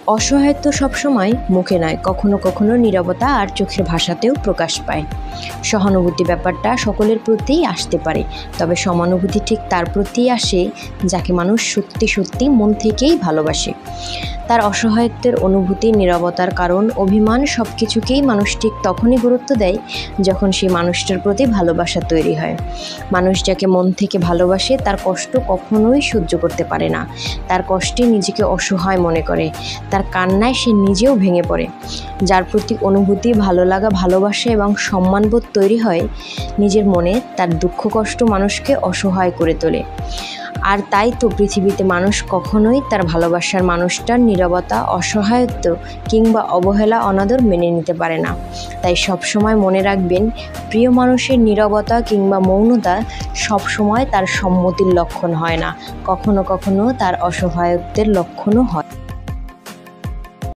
অসহায়ত্ব সবসময় মুখে নয়, কখনো কখনো নীরবতা আর চোখের ভাষাতেও প্রকাশ পায়। সহানুভূতি ব্যাপারটা সকলের প্রতিই আসতে পারে, তবে সমানুভূতি ঠিক তার প্রতিই আসে যাকে মানুষ সত্যি সত্যি মন থেকেই ভালোবাসে। তার অসহায়ত্বের অনুভূতি, নীরবতার কারণ, অভিমান সব কিছুকেই মানুষ ঠিক তখনই গুরুত্ব দেয় যখন সেই মানুষটার প্রতি ভালোবাসা তৈরি হয়। মানুষ যাকে মন থেকে ভালোবাসে তার কষ্ট কখনোই সহ্য করতে পারে না, তার কষ্টে নিজেকে অসহায় মনে করে, তার কান্নায় সে নিজেও ভেঙে পড়ে। যার প্রতি অনুভূতি, ভালো লাগা, ভালোবাসা এবং সম্মানবোধ তৈরি হয় নিজের মনে, তার দুঃখ কষ্ট মানুষকে অসহায় করে তোলে। আর তাই তো পৃথিবীতে মানুষ কখনোই তার ভালোবাসার মানুষটার নীরবতা, অসহায়ত্ব কিংবা অবহেলা, অনাদর মেনে নিতে পারে না। তাই সবসময় মনে রাখবেন, প্রিয় মানুষের নীরবতা কিংবা মৌনতা সবসময় তার সম্মতির লক্ষণ হয় না, কখনো কখনো তার অসহায়ত্বের লক্ষণও হয়।